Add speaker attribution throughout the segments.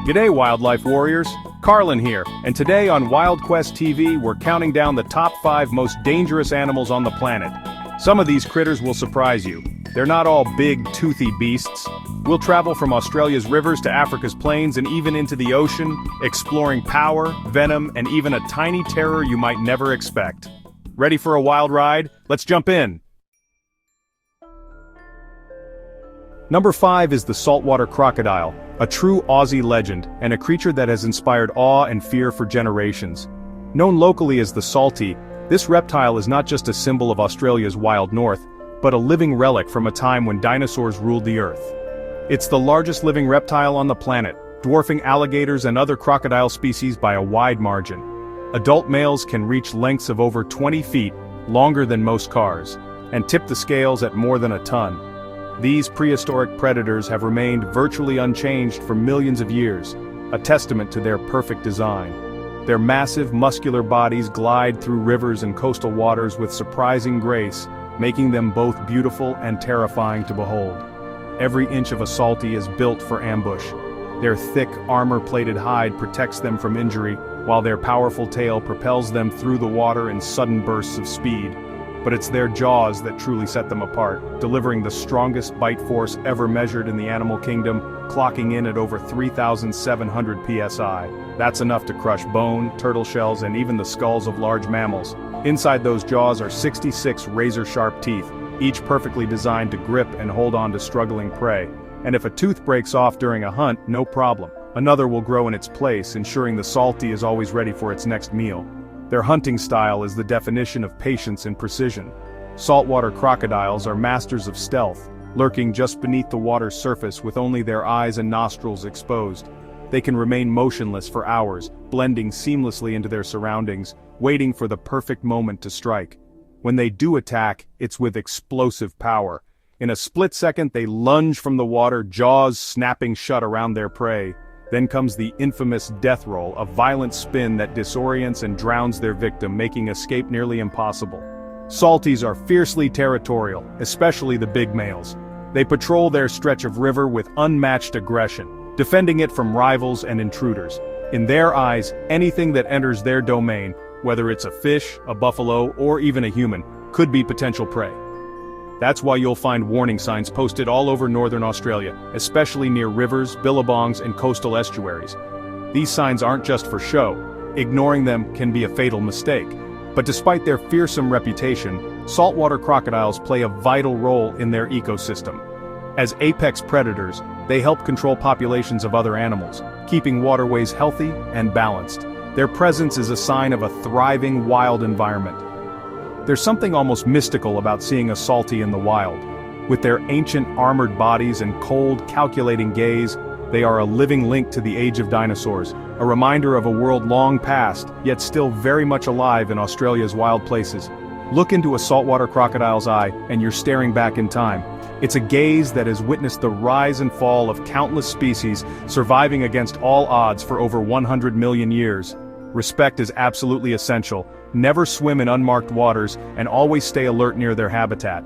Speaker 1: G'day wildlife warriors, Carlin here, and today on WildQuest TV we're counting down the top 5 most dangerous animals on the planet. Some of these critters will surprise you. They're not all big, toothy beasts. We'll travel from Australia's rivers to Africa's plains and even into the ocean, exploring power, venom, and even a tiny terror you might never expect. Ready for a wild ride? Let's jump in! Number 5 is the saltwater crocodile, a true Aussie legend, and a creature that has inspired awe and fear for generations. Known locally as the salty, this reptile is not just a symbol of Australia's wild north, but a living relic from a time when dinosaurs ruled the earth. It's the largest living reptile on the planet, dwarfing alligators and other crocodile species by a wide margin. Adult males can reach lengths of over 20 feet, longer than most cars, and tip the scales at more than a ton. These prehistoric predators have remained virtually unchanged for millions of years, a testament to their perfect design. Their massive, muscular bodies glide through rivers and coastal waters with surprising grace, making them both beautiful and terrifying to behold. Every inch of a salty is built for ambush. Their thick, armor-plated hide protects them from injury, while their powerful tail propels them through the water in sudden bursts of speed. But it's their jaws that truly set them apart, delivering the strongest bite force ever measured in the animal kingdom, clocking in at over 3,700 psi. That's enough to crush bone, turtle shells, and even the skulls of large mammals. Inside those jaws are 66 razor-sharp teeth, each perfectly designed to grip and hold on to struggling prey. And if a tooth breaks off during a hunt, no problem. Another will grow in its place, ensuring the salty is always ready for its next meal. Their hunting style is the definition of patience and precision. Saltwater crocodiles are masters of stealth, lurking just beneath the water's surface with only their eyes and nostrils exposed. They can remain motionless for hours, blending seamlessly into their surroundings, waiting for the perfect moment to strike. When they do attack, it's with explosive power. In a split second they lunge from the water, jaws snapping shut around their prey. Then comes the infamous death roll, a violent spin that disorients and drowns their victim, making escape nearly impossible. Salties are fiercely territorial, especially the big males. They patrol their stretch of river with unmatched aggression, defending it from rivals and intruders. In their eyes, anything that enters their domain, whether it's a fish, a buffalo, or even a human, could be potential prey. That's why you'll find warning signs posted all over northern Australia, especially near rivers, billabongs, and coastal estuaries. These signs aren't just for show. Ignoring them can be a fatal mistake. But despite their fearsome reputation, saltwater crocodiles play a vital role in their ecosystem. As apex predators, they help control populations of other animals, keeping waterways healthy and balanced. Their presence is a sign of a thriving wild environment. There's something almost mystical about seeing a salty in the wild. With their ancient armored bodies and cold, calculating gaze, they are a living link to the age of dinosaurs, a reminder of a world long past, yet still very much alive in Australia's wild places. Look into a saltwater crocodile's eye, and you're staring back in time. It's a gaze that has witnessed the rise and fall of countless species, surviving against all odds for over 100 million years. Respect is absolutely essential. Never swim in unmarked waters, and always stay alert near their habitat.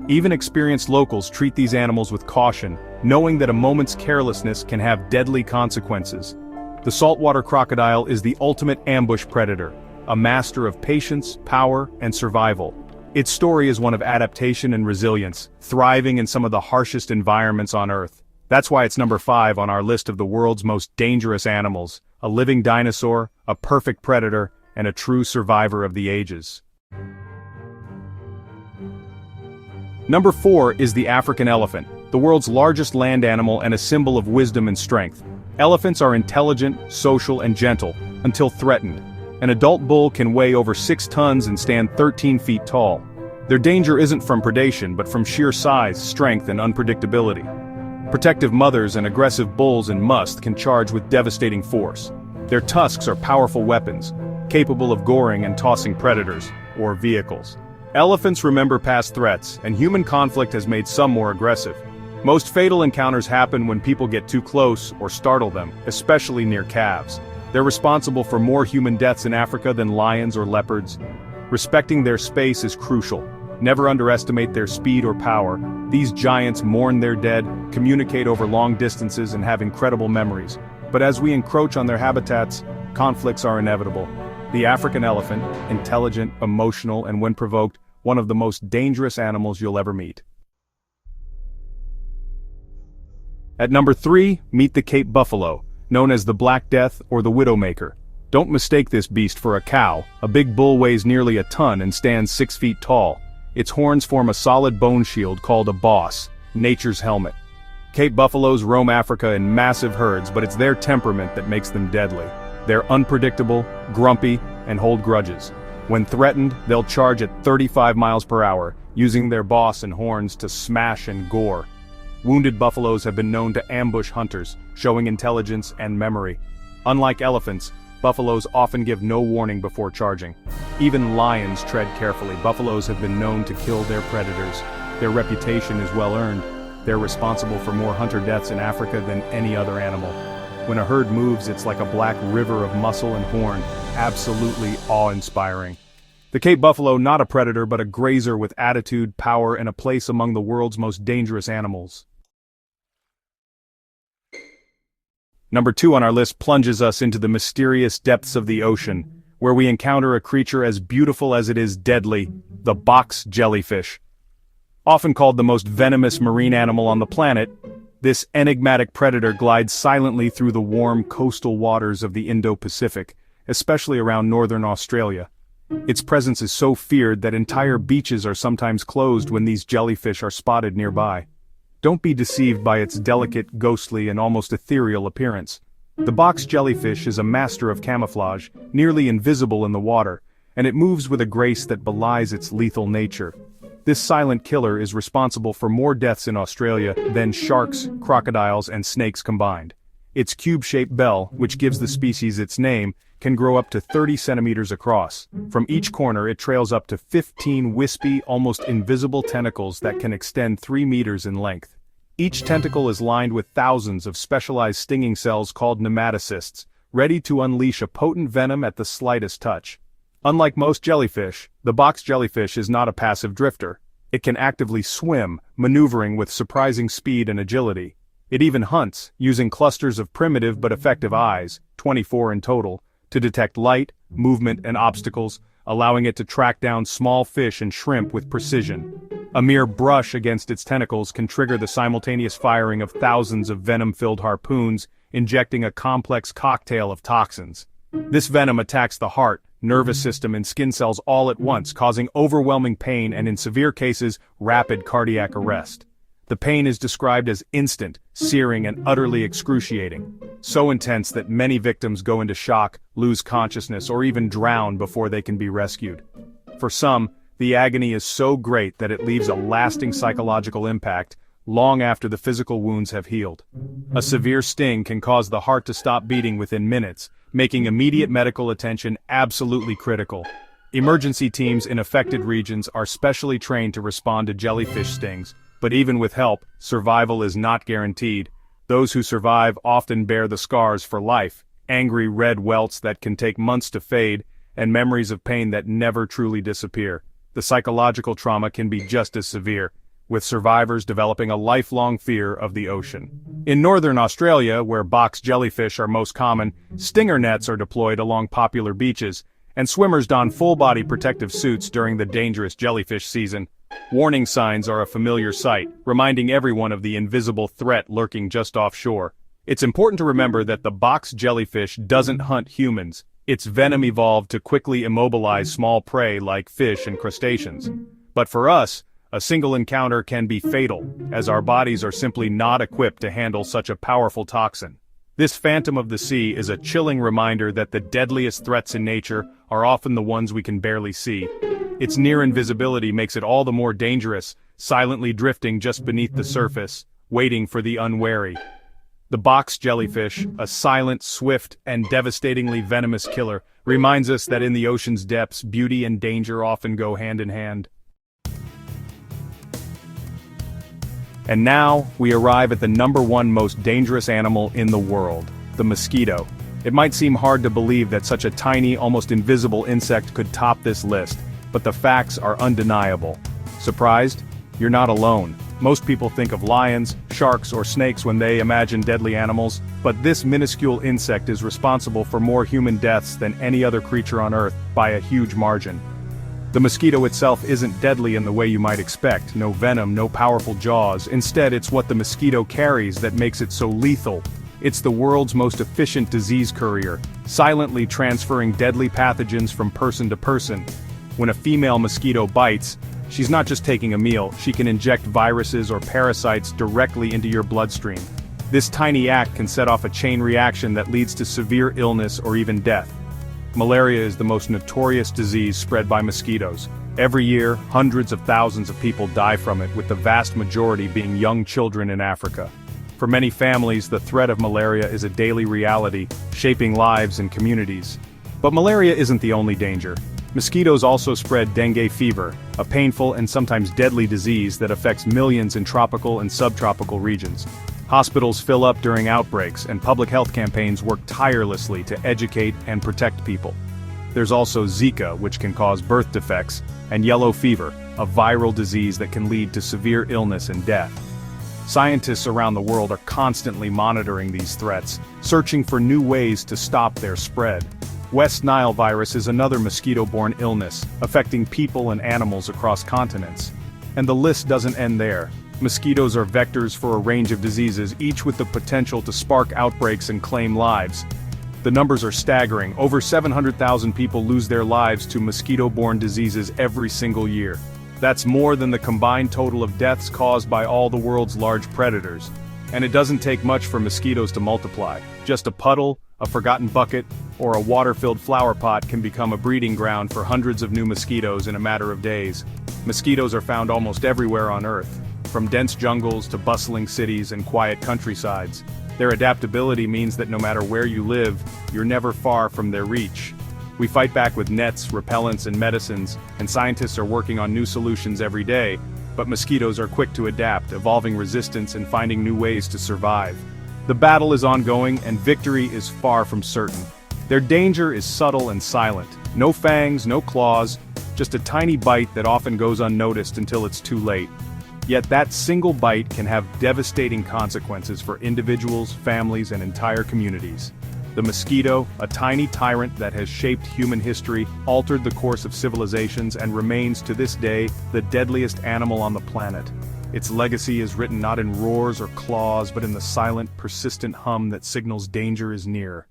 Speaker 1: Even experienced locals treat these animals with caution, knowing that a moment's carelessness can have deadly consequences. The saltwater crocodile is the ultimate ambush predator, a master of patience, power, and survival. Its story is one of adaptation and resilience, thriving in some of the harshest environments on Earth. That's why it's number 5 on our list of the world's most dangerous animals, a living dinosaur, a perfect predator, and a true survivor of the ages. Number 4 is the African elephant, the world's largest land animal and a symbol of wisdom and strength. Elephants are intelligent, social, and gentle, until threatened. An adult bull can weigh over 6 tons and stand 13 feet tall. Their danger isn't from predation, but from sheer size, strength, and unpredictability. Protective mothers and aggressive bulls in must can charge with devastating force. Their tusks are powerful weapons, capable of goring and tossing predators, or vehicles. Elephants remember past threats, and human conflict has made some more aggressive. Most fatal encounters happen when people get too close or startle them, especially near calves. They're responsible for more human deaths in Africa than lions or leopards. Respecting their space is crucial. Never underestimate their speed or power. These giants mourn their dead, communicate over long distances, and have incredible memories. But as we encroach on their habitats, conflicts are inevitable. The African elephant, intelligent, emotional, and when provoked, one of the most dangerous animals you'll ever meet. At number 3, meet the Cape buffalo, known as the Black Death or the Widowmaker. Don't mistake this beast for a cow. A big bull weighs nearly a ton and stands 6 feet tall. Its horns form a solid bone shield called a boss, nature's helmet. Cape buffaloes roam Africa in massive herds, but it's their temperament that makes them deadly. They're unpredictable, grumpy, and hold grudges. When threatened, they'll charge at 35 miles per hour, using their boss and horns to smash and gore. Wounded buffaloes have been known to ambush hunters, showing intelligence and memory. Unlike elephants, buffaloes often give no warning before charging. Even lions tread carefully. Buffaloes have been known to kill their predators. Their reputation is well earned. They're responsible for more hunter deaths in Africa than any other animal. When a herd moves, it's like a black river of muscle and horn, absolutely awe-inspiring. The Cape buffalo, not a predator but a grazer with attitude, power, and a place among the world's most dangerous animals. Number 2 on our list plunges us into the mysterious depths of the ocean, where we encounter a creature as beautiful as it is deadly, the box jellyfish. Often called the most venomous marine animal on the planet, this enigmatic predator glides silently through the warm coastal waters of the Indo-Pacific, especially around northern Australia. Its presence is so feared that entire beaches are sometimes closed when these jellyfish are spotted nearby. Don't be deceived by its delicate, ghostly, and almost ethereal appearance. The box jellyfish is a master of camouflage, nearly invisible in the water, and it moves with a grace that belies its lethal nature. This silent killer is responsible for more deaths in Australia than sharks, crocodiles, and snakes combined. Its cube-shaped bell, which gives the species its name, can grow up to 30 centimeters across. From each corner it trails up to 15 wispy, almost invisible tentacles that can extend 3 meters in length. Each tentacle is lined with thousands of specialized stinging cells called nematocysts, ready to unleash a potent venom at the slightest touch. Unlike most jellyfish, the box jellyfish is not a passive drifter. It can actively swim, maneuvering with surprising speed and agility. It even hunts, using clusters of primitive but effective eyes, 24 in total, to detect light, movement, and obstacles, allowing it to track down small fish and shrimp with precision. A mere brush against its tentacles can trigger the simultaneous firing of thousands of venom-filled harpoons, injecting a complex cocktail of toxins. This venom attacks the heart, nervous system, and skin cells all at once, causing overwhelming pain and, in severe cases, rapid cardiac arrest. The pain is described as instant, searing, and utterly excruciating. So intense that many victims go into shock, lose consciousness, or even drown before they can be rescued. For some, the agony is so great that it leaves a lasting psychological impact long after the physical wounds have healed. A severe sting can cause the heart to stop beating within minutes, making immediate medical attention absolutely critical. Emergency teams in affected regions are specially trained to respond to jellyfish stings, but even with help, survival is not guaranteed. Those who survive often bear the scars for life, angry red welts that can take months to fade, and memories of pain that never truly disappear. The psychological trauma can be just as severe, with survivors developing a lifelong fear of the ocean. In northern Australia, where box jellyfish are most common, stinger nets are deployed along popular beaches, and swimmers don full-body protective suits during the dangerous jellyfish season. Warning signs are a familiar sight, reminding everyone of the invisible threat lurking just offshore. It's important to remember that the box jellyfish doesn't hunt humans. Its venom evolved to quickly immobilize small prey like fish and crustaceans. But for us, a single encounter can be fatal, as our bodies are simply not equipped to handle such a powerful toxin. This phantom of the sea is a chilling reminder that the deadliest threats in nature are often the ones we can barely see. Its near invisibility makes it all the more dangerous, silently drifting just beneath the surface, waiting for the unwary. The box jellyfish, a silent, swift, and devastatingly venomous killer, reminds us that in the ocean's depths, beauty and danger often go hand in hand. And now, we arrive at the number 1 most dangerous animal in the world, the mosquito. It might seem hard to believe that such a tiny, almost invisible insect could top this list, but the facts are undeniable. Surprised? You're not alone. Most people think of lions, sharks, or snakes when they imagine deadly animals, but this minuscule insect is responsible for more human deaths than any other creature on Earth, by a huge margin. The mosquito itself isn't deadly in the way you might expect, no venom, no powerful jaws. Instead, it's what the mosquito carries that makes it so lethal. It's the world's most efficient disease courier, silently transferring deadly pathogens from person to person. When a female mosquito bites, she's not just taking a meal, she can inject viruses or parasites directly into your bloodstream. This tiny act can set off a chain reaction that leads to severe illness or even death. Malaria is the most notorious disease spread by mosquitoes. Every year, hundreds of thousands of people die from it, with the vast majority being young children in Africa. For many families, the threat of malaria is a daily reality, shaping lives and communities. But malaria isn't the only danger. Mosquitoes also spread dengue fever, a painful and sometimes deadly disease that affects millions in tropical and subtropical regions. Hospitals fill up during outbreaks, and public health campaigns work tirelessly to educate and protect people. There's also Zika, which can cause birth defects, and yellow fever, a viral disease that can lead to severe illness and death. Scientists around the world are constantly monitoring these threats, searching for new ways to stop their spread. West Nile virus is another mosquito-borne illness, affecting people and animals across continents. And the list doesn't end there. Mosquitoes are vectors for a range of diseases, each with the potential to spark outbreaks and claim lives. The numbers are staggering. Over 700,000 people lose their lives to mosquito-borne diseases every single year. That's more than the combined total of deaths caused by all the world's large predators. And it doesn't take much for mosquitoes to multiply. Just a puddle, a forgotten bucket, or a water-filled flower pot can become a breeding ground for hundreds of new mosquitoes in a matter of days. Mosquitoes are found almost everywhere on Earth, from dense jungles to bustling cities and quiet countrysides. Their adaptability means that no matter where you live, you're never far from their reach. We fight back with nets, repellents, and medicines, and scientists are working on new solutions every day, but mosquitoes are quick to adapt, evolving resistance and finding new ways to survive. The battle is ongoing, and victory is far from certain. Their danger is subtle and silent. No fangs, no claws, just a tiny bite that often goes unnoticed until it's too late. Yet that single bite can have devastating consequences for individuals, families, and entire communities. The mosquito, a tiny tyrant that has shaped human history, altered the course of civilizations, and remains to this day the deadliest animal on the planet. Its legacy is written not in roars or claws, but in the silent, persistent hum that signals danger is near.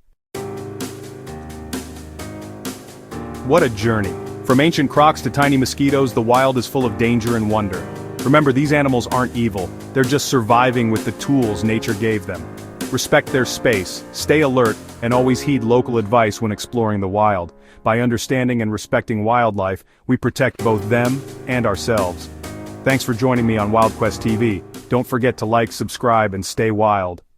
Speaker 1: What a journey! From ancient crocs to tiny mosquitoes, the wild is full of danger and wonder. Remember, these animals aren't evil, they're just surviving with the tools nature gave them. Respect their space, stay alert, and always heed local advice when exploring the wild. By understanding and respecting wildlife, we protect both them and ourselves. Thanks for joining me on WildQuest TV. Don't forget to like, subscribe, and stay wild.